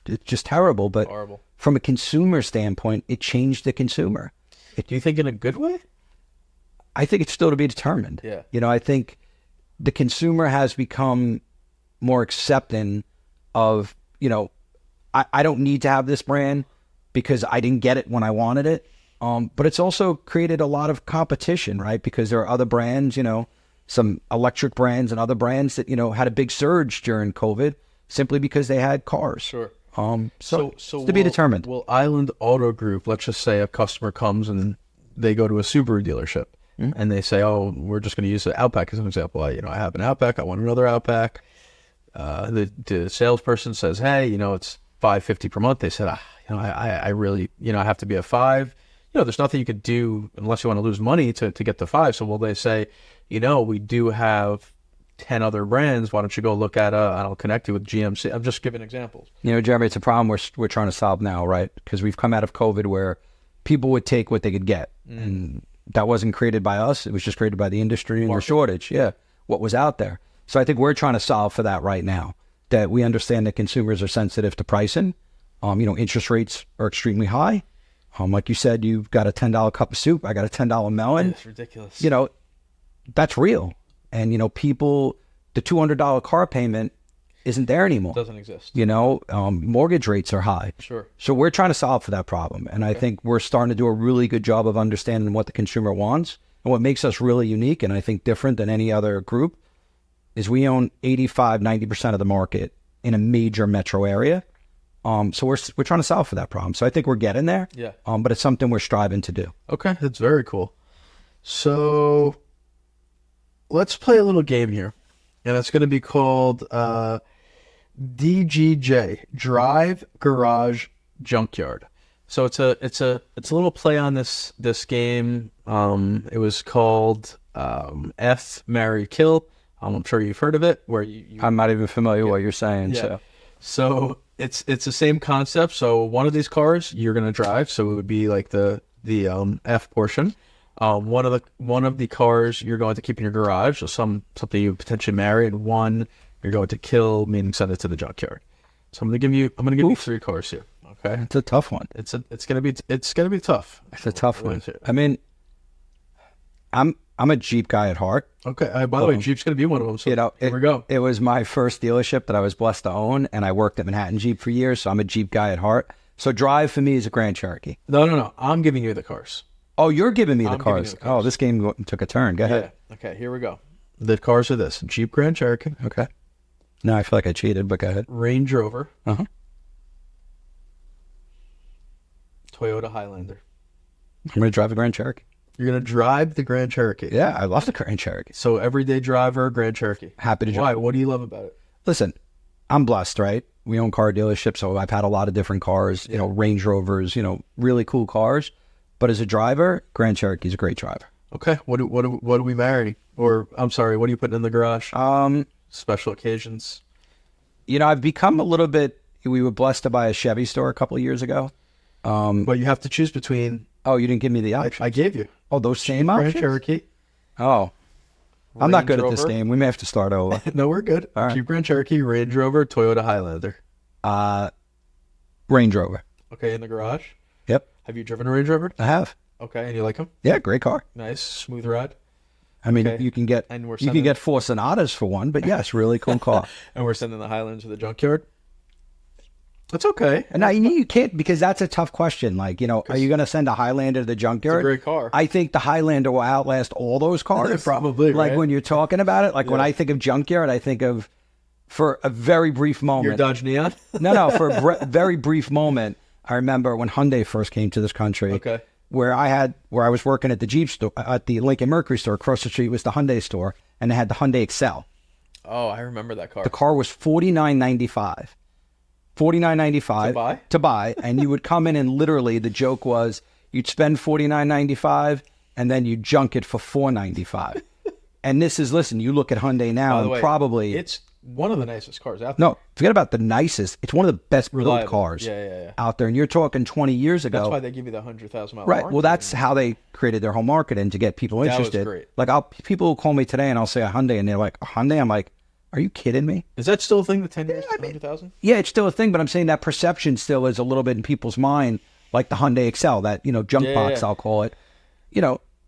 it's just terrible. But horrible. From a consumer standpoint, it changed the consumer. Do you think in a good way? I think it's still to be determined. Yeah. I think the consumer has become more accepting of, I don't need to have this brand because I didn't get it when I wanted it. But it's also created a lot of competition, right? Because there are other brands, some electric brands and other brands that, had a big surge during COVID simply because they had cars. Sure. So to be determined. Well, Island Auto Group, let's just say a customer comes and they go to a Subaru dealership. Mm-hmm. And they say, oh, we're just going to use the Outback as an example. I have an Outback. I want another Outback. The salesperson says, hey, it's $550 per month. They said, I really, I have to be a $5. There's nothing you could do unless you want to lose money to get the $5. So will they say, we do have 10 other brands. Why don't you go look at, I'll connect you with GMC. I'm just giving examples. Jeremy, it's a problem we're trying to solve now, right? Because we've come out of COVID where people would take what they could get. And that wasn't created by us. It was just created by the industry and the shortage. Yeah. What was out there. So I think we're trying to solve for that right now, that we understand that consumers are sensitive to pricing. Interest rates are extremely high. Like you said, you've got a $10 cup of soup. I got a $10 melon. It's ridiculous. That's real. And, people, the $200 car payment isn't there anymore. Doesn't exist. Mortgage rates are high. Sure. So we're trying to solve for that problem. And I think we're starting to do a really good job of understanding what the consumer wants. And what makes us really unique and I think different than any other group is we own 85-90% of the market in a major metro area. So we're trying to solve for that problem. So I think we're getting there. Yeah. But it's something we're striving to do. Okay. That's very cool. So let's play a little game here. And it's going to be called DGJ, Drive Garage Junkyard. So it's a little play on this game. It was called F, Marry, Kill. I'm sure you've heard of it. Where you I'm not even familiar with what you're saying. yeah. So it's the same concept. So one of these cars you're gonna drive. So it would be like the F portion. One of the cars you're going to keep in your garage. So something you potentially marry, and one you're going to kill, meaning send it to the junkyard. So I'm gonna give you 3 cars here. Okay, it's a tough one. it's gonna be tough. It's a tough one. I mean, I'm a Jeep guy at heart. Okay. By the way, Jeep's gonna be one of them. So here we go. It was my first dealership that I was blessed to own, and I worked at Manhattan Jeep for years, so I'm a Jeep guy at heart. So Drive for me is a Grand Cherokee. No. I'm giving you the cars. Oh, you're giving me the I'm giving you cars. the cars. Oh, this game took a turn. Go ahead. Yeah. Okay. Here we go. The cars are this: Jeep Grand Cherokee. Okay. Now I feel like I cheated, but go ahead. Range Rover. Uh-huh. Toyota Highlander. I'm going to drive a Grand Cherokee. You're going to drive the Grand Cherokee. Yeah, I love the Grand Cherokee. So everyday driver, Grand Cherokee. Happy to drive. Why? What do you love about it? Listen, I'm blessed, right? We own car dealerships, so I've had a lot of different cars, Range Rovers, really cool cars. But as a driver, Grand Cherokee's a great driver. Okay. What do we marry? Or, I'm sorry, what are you putting in the garage? Special occasions. I've become a little bit, we were blessed to buy a Chevy store a couple of years ago. But you have to choose between... Oh, you didn't give me the option. I gave you. Oh, those same Grand options? Cherokee. Oh. I'm not good Range at this Rover. game. We may have to start over. No, we're good. All right. Jeep Grand Cherokee, Range Rover, Toyota Highlander. Range Rover. Okay, in the garage. Yep, Have you driven a Range Rover? I have. Okay, and you like them? Yeah, great car. Nice, smooth ride. I mean, Okay. you can get And we're you can sending- get 4 Sonatas for one, but yes, really cool car. And we're sending the Highlander to the junkyard. That's okay. And now you can't, because that's a tough question. Like, are you going to send a Highlander to the junkyard? It's a great car. I think the Highlander will outlast all those cars. Probably, Like right? when you're talking about it, like when I think of junkyard, I think of, for a very brief Your moment. Dodge Neon? No, for a very brief moment, I remember when Hyundai first came to this country. Okay. Where I was working at the Jeep store, at the Lincoln Mercury store. Across the street was the Hyundai store, and they had the Hyundai Excel. Oh, I remember that car. The car was $49.95. $49.95 to buy, and you would come in and literally the joke was you'd spend $49.95 and then you junk it for $4.95. And this is, listen, you look at Hyundai now By the and way, probably it's one of the nicest cars out there. no, forget about the nicest. It's one of the best built Reliable. cars Yeah. out there, and you're talking 20 years ago. That's why they give you the 100,000-mile Right. warranty. Well, that's how they created their whole marketing to get people That was interested. great. Like, people will call me today and I'll say a Hyundai, and they're like, a Hyundai? I'm like, are you kidding me? Is that still a thing, the 10 years, 100,000? Yeah, it's still a thing, but I'm saying that perception still is a little bit in people's mind, like the Hyundai Excel, that, junk box, yeah. I'll call it.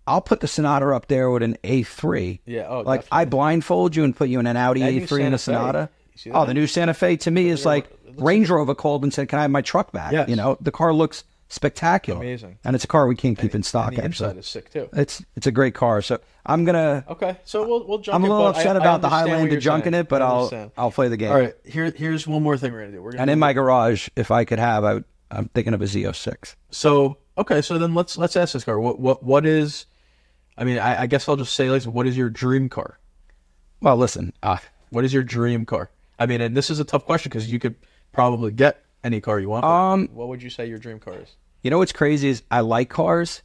I'll put the Sonata up there with an A3. Yeah, oh, like, definitely. I blindfold you and put you in an Audi That new A3 and a Santa Fe. Sonata. You see Oh, that? the new Santa Fe to me is like Range Rover called and said, can I have my truck back? Yes. The car looks spectacular. Amazing. And it's a car we can't keep in stock. And the actually. inside is sick, too. It's a great car. So I'm gonna. Okay, so we'll junk I'm a it, little but upset I about the understand what Highlander you're junking saying. it, but I I'll understand. play the game. All right, here's one more thing we're gonna do. We're gonna And in my garage, if I could have, I'm thinking of a Z06. So then let's ask this car. What is? I mean, I guess I'll just say, like, what is your dream car? Well, listen, What is your dream car? I mean, and this is a tough question because you could probably get any car you want. but what would you say your dream car is? what's crazy is I like cars,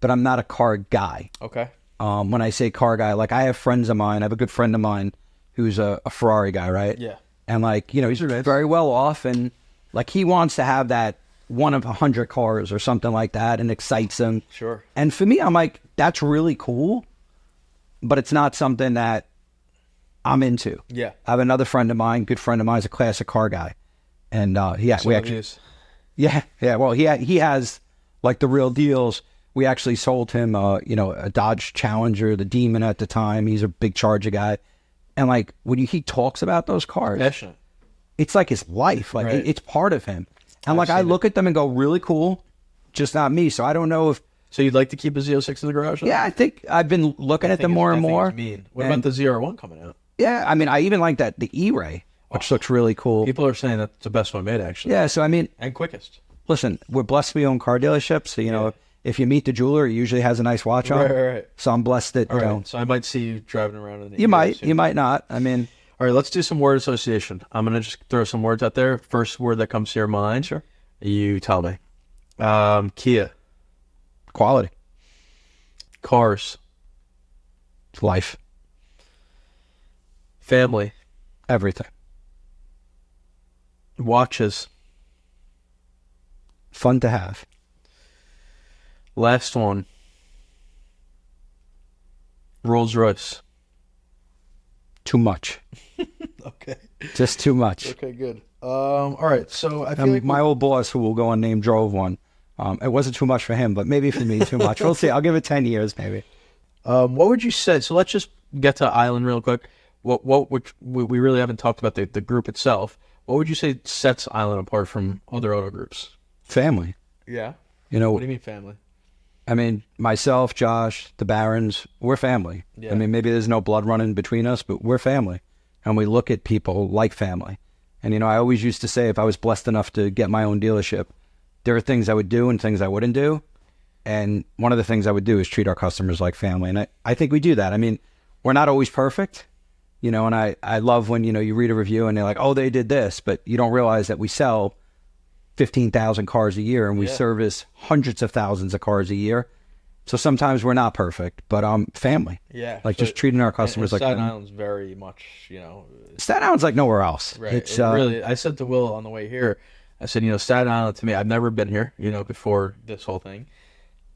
but I'm not a car guy. Okay. When I say car guy, like I have friends of mine. I have a good friend of mine who's a Ferrari guy, right? Yeah. And like, he's very well off, and like he wants to have that one of 100 cars or something like that, and excites him. Sure. And for me, I'm like, that's really cool, but it's not something that I'm into. Yeah. I have another friend of mine, good friend of mine, is a classic car guy, and well, he has like the real deals. We actually sold him, a Dodge Challenger, the Demon at the time. He's a big Charger guy, and like when he talks about those cars, Passionate. it's like his life, like Right. it's part of him. And like I seen look at them and go, really cool, just not me. So I don't know if. So you'd like to keep a Z06 in the garage? Yeah, I think I've been looking at them more and more. What about the ZR1 coming out? Yeah, I mean, I even like the E-Ray, which looks really cool. People are saying that's the best one made, actually. Yeah, so I mean, And quickest. listen, we're blessed we own car dealerships. So, if you meet the jeweler, he usually has a nice watch on. Right. So I'm blessed that, All right. So I might see you driving around in the you might not. I mean, All right, let's do some word association. I'm going to just throw some words out there. First word that comes to your mind. Sure. You tell me. Kia. Quality. Cars. Life. Family. Everything. Watches. Fun to have. Last one. Rolls Royce. Too much. Okay. Just too much. Okay, good. All right, so I feel like My old boss, who will go unnamed, drove one. It wasn't too much for him, but maybe for me too much. We'll see. I'll give it 10 years, maybe. what would you say? So let's just get to Island real quick. What we really haven't talked about the group itself. What would you say sets Island apart from other auto groups? Family. Yeah. You know, What do you mean family? I mean, myself, Josh, the Barons, we're family. Yeah. I mean, maybe there's no blood running between us, but we're family. And we look at people like family. And, I always used to say if I was blessed enough to get my own dealership, there are things I would do and things I wouldn't do. And one of the things I would do is treat our customers like family. And I think we do that. I mean, we're not always perfect, and I love when, you read a review and they're like, oh, they did this, but you don't realize that we sell 15,000 cars a year and we service hundreds of thousands of cars a year. So sometimes we're not perfect, but family. Yeah. Like just treating our customers like Staten family. Island's very much, Staten Island's like nowhere else. Right. It's really, I said to Will on the way here, I said, Staten Island to me, I've never been here, before this whole thing.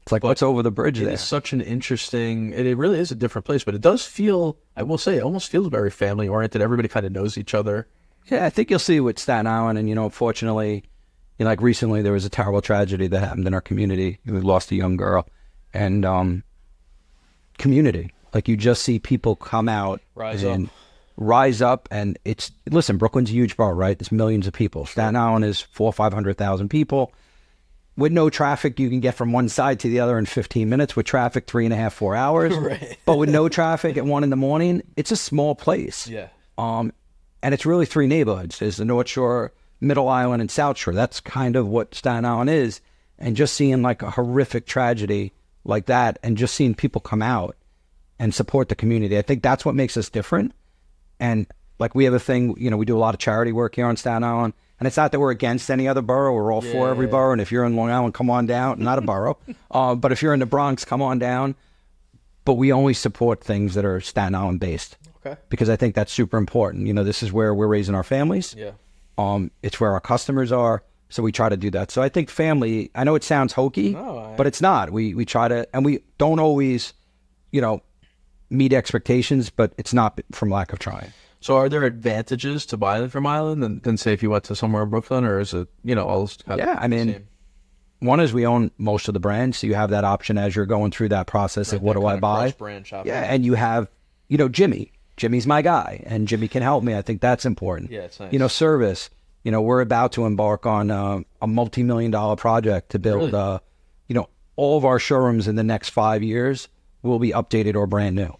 It's like, what's over the bridge there? It's such an interesting, it really is a different place, but it does feel, I will say, it almost feels very family oriented. Everybody kind of knows each other. Yeah, I think you'll see with Staten Island, and unfortunately, like recently there was a terrible tragedy that happened in our community. We lost a young girl, and community, like you just see people come out, rise up, and listen, Brooklyn's a huge borough, right? There's millions of people. Staten Island is 400,000 or 500,000 people. With no traffic, you can get from one side to the other in 15 minutes. With traffic, 3.5, 4 hours. Right. But with no traffic at 1 a.m, it's a small place. Yeah. And it's really 3 neighborhoods. There's the North Shore, Middle Island, and South Shore. That's kind of what Staten Island is. And just seeing like a horrific tragedy like that, and just seeing people come out and support the community, I think that's what makes us different. And like we have a thing, we do a lot of charity work here on Staten Island. And it's not that we're against any other borough. We're all for every borough. And if you're in Long Island, come on down. Not a borough. But if you're in the Bronx, come on down. But we only support things that are Staten Island based. Okay. Because I think that's super important. This is where we're raising our families. Yeah. It's where our customers are. So we try to do that. So I think family, I know it sounds hokey, but it's not. We try to, and we don't always, meet expectations, but it's not from lack of trying. So are there advantages to buying from Island than say if you went to somewhere in Brooklyn, or is it, all kind of I mean, same? One is we own most of the brands, so you have that option as you're going through that process of what do I buy? Brand shopping. Yeah, and you have, Jimmy. Jimmy's my guy, and Jimmy can help me. I think that's important. Yeah, it's nice. Service. We're about to embark on a multi-million-dollar project to build, Really? all of our showrooms in the next 5 years will be updated or brand new.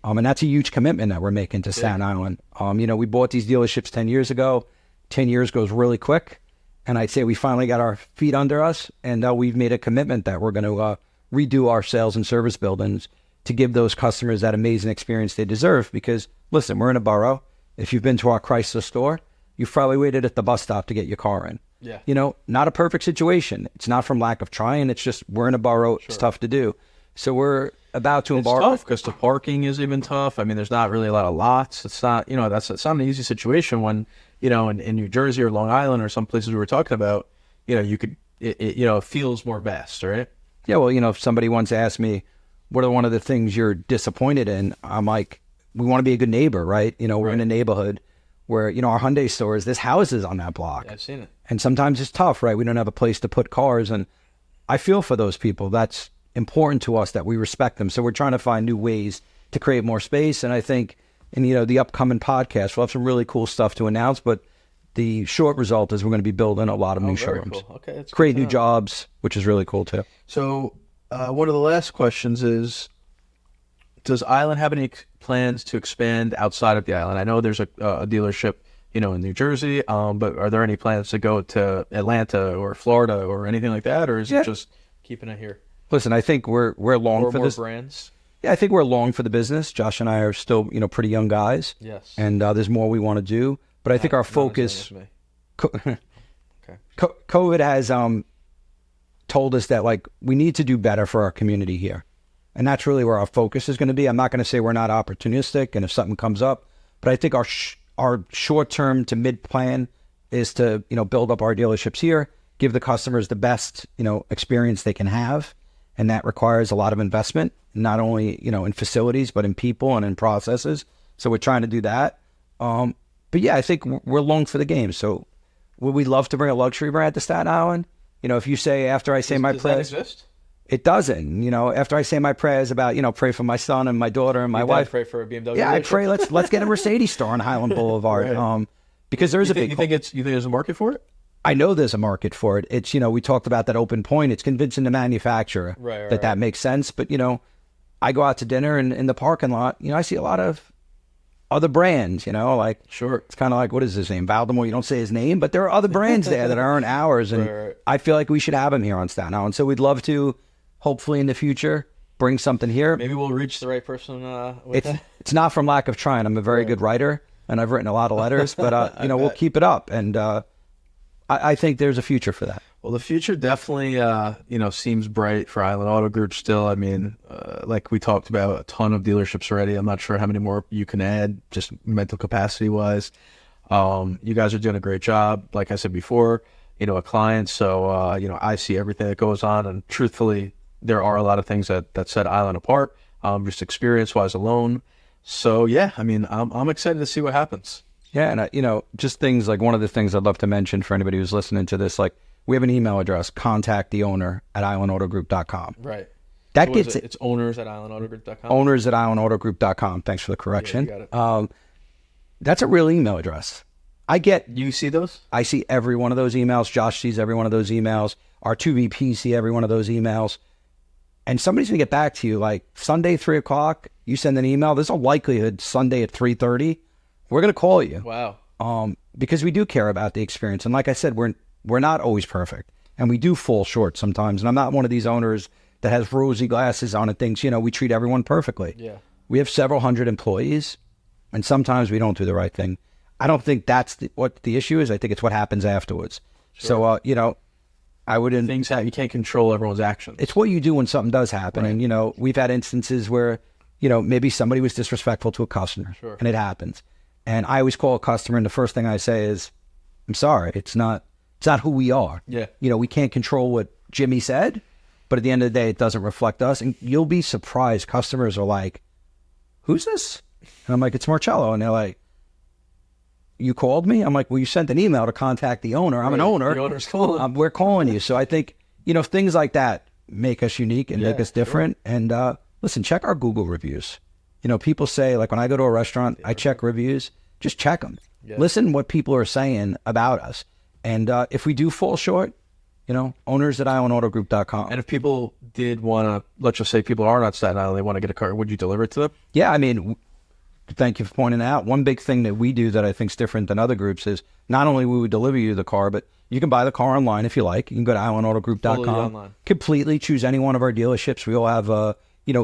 And that's a huge commitment that we're making to Staten Island. We bought these dealerships 10 years ago. 10 years goes really quick. And I'd say we finally got our feet under us, and we've made a commitment that we're going to redo our sales and service buildings to give those customers that amazing experience they deserve. Because, listen, we're in a borough. If you've been to our Chrysler store, you've probably waited at the bus stop to get your car in. Yeah. Not a perfect situation. It's not from lack of trying. It's just we're in a borough. Sure. It's tough to do. So we're about to embark. It's tough because the parking is even tough. I mean, there's not really a lot of lots. It's not, it's not an easy situation when, in New Jersey or Long Island or some places we were talking about, you could, it feels more vast, right? Yeah. Well, if somebody once asked me, what are one of the things you're disappointed in? I'm like, we want to be a good neighbor, right? We're in a neighborhood where, our Hyundai stores, there's houses on that block. Yeah, I've seen it. And sometimes it's tough, right? We don't have a place to put cars. And I feel for those people. That's important to us that we respect them. So we're trying to find new ways to create more space. And I think in, the upcoming podcast, we'll have some really cool stuff to announce. But the short result is we're going to be building a lot of new showrooms. Cool. Okay, that's create new jobs, which is really cool too. So one of the last questions is, does Island have any plans to expand outside of the island? I know there's a dealership, in New Jersey, but are there any plans to go to Atlanta or Florida or anything like that, or is it just keeping it here? Listen, I think we're long for more this. Brands. Yeah, I think we're long for the business. Josh and I are still, pretty young guys. Yes. And there's more we want to do. But I think our focus, Okay. COVID has told us that like we need to do better for our community here. And that's really where our focus is going to be. I'm not going to say we're not opportunistic and if something comes up, but I think our short-term to mid-plan is to, build up our dealerships here, give the customers the best, experience they can have. And that requires a lot of investment, not only, in facilities, but in people and in processes. So we're trying to do that. But yeah, I think we're long for the game. So would we love to bring a luxury brand to Staten Island? If you say after I say my prayers, does that exist? it doesn't. After I say my prayers about, pray for my son and my daughter and my wife. Pray for a BMW. Yeah, I pray. Let's get a Mercedes store on Highland Boulevard. Right. Because there's you think there's a market for it? I know there's a market for it. It's, we talked about that open point. It's convincing the manufacturer that makes sense. But, I go out to dinner and in the parking lot, I see a lot of other brands, like, sure. It's kind of like, what is his name? Valdemar. You don't say his name, but there are other brands there that aren't ours. And I feel like we should have them here on Staten Island. So we'd love to, hopefully in the future, bring something here. Maybe we'll reach the right person with that. It's not from lack of trying. I'm a very good writer and I've written a lot of letters, but, we'll keep it up. And, I think there's a future for that. Well, the future definitely, seems bright for Island Auto Group still. I mean, like we talked about, a ton of dealerships already. I'm not sure how many more you can add, just mental capacity wise. You guys are doing a great job. Like I said before, a client. So, I see everything that goes on. And truthfully, there are a lot of things that set Island apart, just experience wise alone. So, yeah, I mean, I'm excited to see what happens. Yeah, and just things like one of the things I'd love to mention for anybody who's listening to this, like we have an email address, contacttheowner@islandautogroup.com. Right. That gets it. It's owners@islandautogroup.com. Owners@islandautogroup.com. Thanks for the correction. Yeah, you got it. That's a real email address. You see those? I see every one of those emails. Josh sees every one of those emails. Our 2 VPs see every one of those emails. And somebody's going to get back to you like Sunday, 3:00, you send an email. There's a likelihood Sunday at 3:30. We're going to call you. Wow. Because we do care about the experience. And like I said, we're not always perfect. And we do fall short sometimes. And I'm not one of these owners that has rosy glasses on and thinks, we treat everyone perfectly. Yeah. We have several hundred employees, and sometimes we don't do the right thing. I don't think that's what the issue is. I think it's what happens afterwards. Sure. So, I wouldn't... Things happen. You can't control everyone's actions. It's what you do when something does happen. Right. And, we've had instances where, maybe somebody was disrespectful to a customer. Sure. And it happens. And I always call a customer, and the first thing I say is, I'm sorry, it's not who we are. Yeah. We can't control what Jimmy said, but at the end of the day, it doesn't reflect us. And you'll be surprised. Customers are like, who's this? And I'm like, it's Marcello. And they're like, you called me? I'm like, well, you sent an email to contact the owner. I'm an owner. The owner's calling. We're calling you. So I think, things like that make us unique and make us different. Sure. And listen, check our Google reviews. People say, like when I go to a restaurant, I check reviews. Just check them. Yeah. Listen what people are saying about us. And if we do fall short, owners@islandautogroup.com. And if people did want to, let's just say people are not Staten Island, they want to get a car, would you deliver it to them? Yeah, I mean, thank you for pointing out. One big thing that we do that I think is different than other groups is not only will we deliver you the car, but you can buy the car online if you like. You can go to islandautogroup.com. Completely choose any one of our dealerships. We all have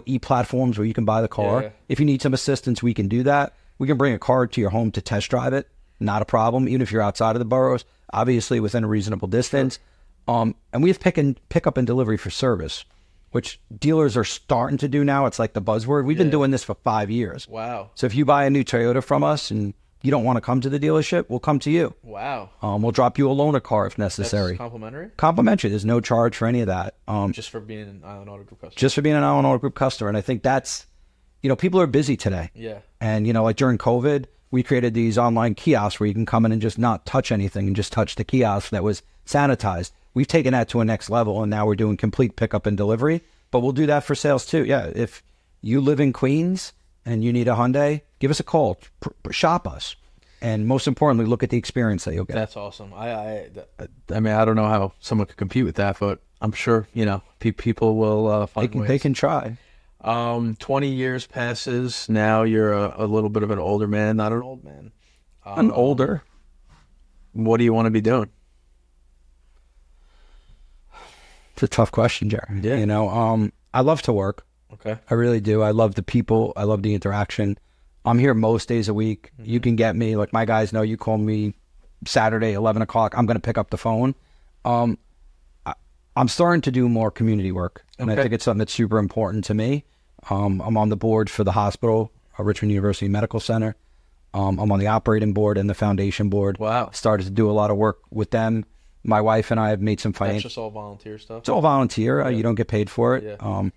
e-platforms where you can buy the car. Yeah. If you need some assistance, we can do that. We can bring a car to your home to test drive it. Not a problem, even if you're outside of the boroughs, obviously within a reasonable distance. Sure. And we have pick-up and delivery for service, which dealers are starting to do now. It's like the buzzword. We've been doing this for 5 years. Wow. So if you buy a new Toyota from us and you don't want to come to the dealership, we'll come to you. Wow. We'll drop you a loaner car if necessary. That's complimentary? Complimentary. There's no charge for any of that. Just for being an Island Auto Group customer? Just for being an Island Auto Group customer. And I think that's, people are busy today. Yeah. And, like during COVID, we created these online kiosks where you can come in and just not touch anything and just touch the kiosk that was sanitized. We've taken that to a next level, and now we're doing complete pickup and delivery. But we'll do that for sales too. Yeah, if you live in Queens and you need a Hyundai, give us a call. Shop us. And most importantly, look at the experience that you'll get. That's awesome. I mean, I don't know how someone could compete with that, but I'm sure, people will find ways. They can try. 20 years passes. Now you're a little bit of an older man, not an old man. I'm older. What do you want to be doing? It's a tough question, Jerry. Yeah. I love to work. Okay. I really do. I love the people. I love the interaction. I'm here most days a week. You can get me, like my guys know, you call me Saturday, 11 o'clock, I'm going to pick up the phone. I'm starting to do more community work, and I think it's something that's super important to me. I'm on the board for the hospital, Richmond University Medical Center. I'm on the operating board and the foundation board. Wow. Started to do a lot of work with them. My wife and I have made some financial... That's just all volunteer stuff? It's all volunteer. You don't get paid for it. Yeah.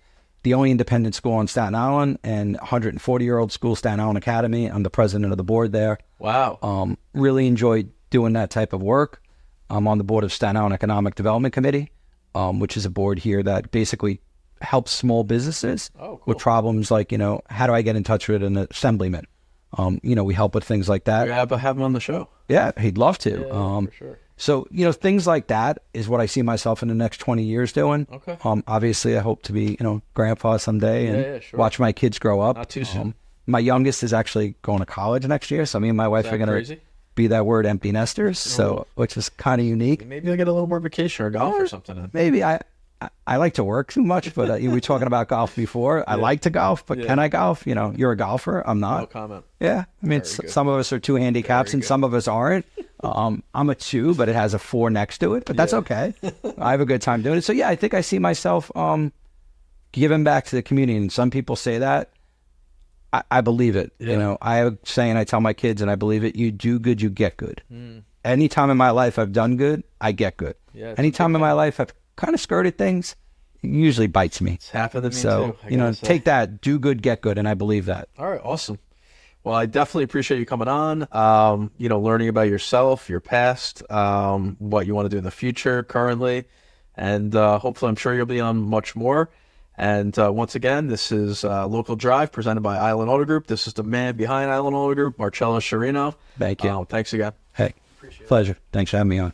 The only independent school on Staten Island, and 140-year-old school, Staten Island Academy. I'm the president of the board there. Wow. Really enjoy doing that type of work. I'm on the board of Staten Island Economic Development Committee, which is a board here that basically helps small businesses with problems like, how do I get in touch with an assemblyman? We help with things like that. You have him on the show. Yeah, he'd love to. For sure. So, things like that is what I see myself in the next 20 years doing. Okay. Obviously, I hope to be, grandpa someday and watch my kids grow up. Not too soon. My youngest is actually going to college next year, so me and my wife are going to be that word empty nesters, which is kind of unique. Maybe I'll get a little more vacation or golf or something. Maybe. I like to work too much, but you were talking about golf before. I like to golf, but can I golf? You're a golfer. I'm not. No comment. Yeah. I mean, some of us are 2 handicaps and some of us aren't. I'm a 2, but it has a 4 next to it, but that's okay. I have a good time doing it. So yeah, I think I see myself giving back to the community. And some people say that. I believe it. I have a saying I tell my kids, and I believe it: you do good, you get good. Anytime in my life I've done good, I get good. Anytime in my life I've kind of skirted things, it usually bites me. It's happened to me too. So, take that, do good, get good, and I believe that. All right, awesome. Well, I definitely appreciate you coming on, learning about yourself, your past, what you want to do in the future currently, and hopefully I'm sure you'll be on much more. And once again, this is Local Drive presented by Island Auto Group. This is the man behind Island Auto Group, Marcello Sciarrino. Thank you. Thanks again. Hey, pleasure. Thanks for having me on.